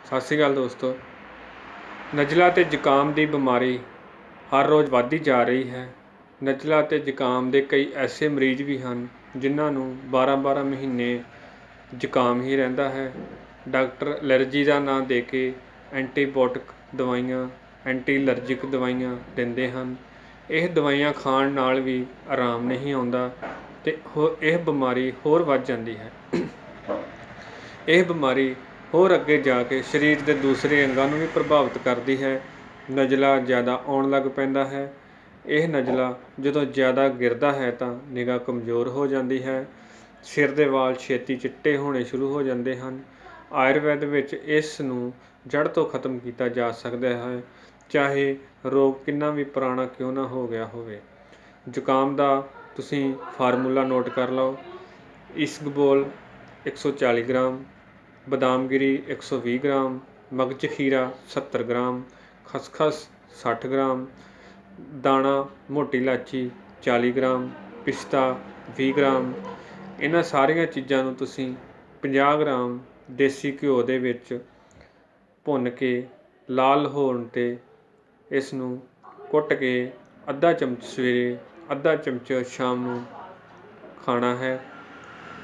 ਸਤਿ ਸ਼੍ਰੀ ਅਕਾਲ ਦੋਸਤੋ। ਨਜ਼ਲਾ ਅਤੇ ਜ਼ੁਕਾਮ ਦੀ ਬਿਮਾਰੀ ਹਰ ਰੋਜ਼ ਵੱਧਦੀ ਜਾ ਰਹੀ ਹੈ। ਨਜ਼ਲਾ ਅਤੇ ਜ਼ੁਕਾਮ ਦੇ ਕਈ ਐਸੇ ਮਰੀਜ਼ ਵੀ ਹਨ ਜਿਨ੍ਹਾਂ ਨੂੰ 12-12 ਮਹੀਨੇ ਜ਼ੁਕਾਮ ਹੀ ਰਹਿੰਦਾ ਹੈ। ਡਾਕਟਰ ਐਲਰਜੀ ਦਾ ਨਾਂ ਦੇ ਕੇ ਐਂਟੀਬਾਇਓਟਿਕ ਦਵਾਈਆਂ, ਐਂਟੀ ਐਲਰਜਿਕ ਦਵਾਈਆਂ ਦਿੰਦੇ ਹਨ। ਇਹ ਦਵਾਈਆਂ ਖਾਣ ਨਾਲ ਵੀ ਆਰਾਮ ਨਹੀਂ ਆਉਂਦਾ ਅਤੇ ਇਹ ਬਿਮਾਰੀ ਹੋਰ ਵੱਧ ਜਾਂਦੀ ਹੈ। ਇਹ ਬਿਮਾਰੀ ਹੋਰ ਅੱਗੇ ਜਾ ਕੇ ਸਰੀਰ ਦੇ ਦੂਸਰੇ ਅੰਗਾਂ ਨੂੰ ਵੀ ਪ੍ਰਭਾਵਿਤ ਕਰਦੀ ਹੈ। ਨਜ਼ਲਾ ਜ਼ਿਆਦਾ ਆਉਣ ਲੱਗ ਪੈਂਦਾ ਹੈ। ਇਹ ਨਜ਼ਲਾ ਜਦੋਂ ਜ਼ਿਆਦਾ ਗਿਰਦਾ ਹੈ ਤਾਂ ਨਿਗਾਹ ਕਮਜ਼ੋਰ ਹੋ ਜਾਂਦੀ ਹੈ। ਸਿਰ ਦੇ ਵਾਲ ਛੇਤੀ ਚਿੱਟੇ ਹੋਣੇ ਸ਼ੁਰੂ ਹੋ ਜਾਂਦੇ ਹਨ। ਆਯੁਰਵੈਦ ਵਿੱਚ ਇਸ ਨੂੰ ਜੜ੍ਹ ਤੋਂ ਖਤਮ ਕੀਤਾ ਜਾ ਸਕਦਾ ਹੈ, ਚਾਹੇ ਰੋਗ ਕਿੰਨਾ ਵੀ ਪੁਰਾਣਾ ਕਿਉਂ ਨਾ ਹੋ ਗਿਆ ਹੋਵੇ। ਜ਼ੁਕਾਮ ਦਾ ਤੁਸੀਂ ਫਾਰਮੂਲਾ ਨੋਟ ਕਰ ਲਓ। ਇਸਬਗੋਲ 140 ਗ੍ਰਾਮ, ਬਦਾਮਗਿਰੀ 120 ਗ੍ਰਾਮ, ਮਗਜ਼ ਖੀਰਾ 70 ਗ੍ਰਾਮ, ਖਸਖਸ 60 ਗ੍ਰਾਮ, ਦਾਣਾ ਮੋਟੀ ਇਲਾਚੀ 40 ਗ੍ਰਾਮ, ਪਿਸਤਾ 20 ਗ੍ਰਾਮ। ਇਹਨਾਂ ਸਾਰੀਆਂ ਚੀਜ਼ਾਂ ਨੂੰ ਤੁਸੀਂ 50 ਗ੍ਰਾਮ ਦੇਸੀ ਘਿਓ ਦੇ ਵਿੱਚ ਭੁੰਨ ਕੇ ਲਾਲ ਹੋਣ 'ਤੇ ਇਸ ਨੂੰ ਕੁੱਟ ਕੇ ਅੱਧਾ ਚਮਚ ਸਵੇਰੇ, ਅੱਧਾ ਚਮਚ ਸ਼ਾਮ ਨੂੰ ਖਾਣਾ ਹੈ।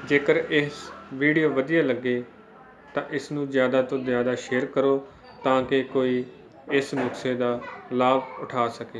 ਜੇਕਰ ਇਸ ਵੀਡੀਓ ਵਧੀਆ ਲੱਗੇ ਤਾਂ ਇਸ ਨੂੰ ਜ਼ਿਆਦਾ ਤੋਂ ਜ਼ਿਆਦਾ ਸ਼ੇਅਰ ਕਰੋ ਤਾਂ ਕਿ ਕੋਈ ਇਸ ਨੁਸਖੇ ਦਾ ਲਾਭ ਉਠਾ ਸਕੇ।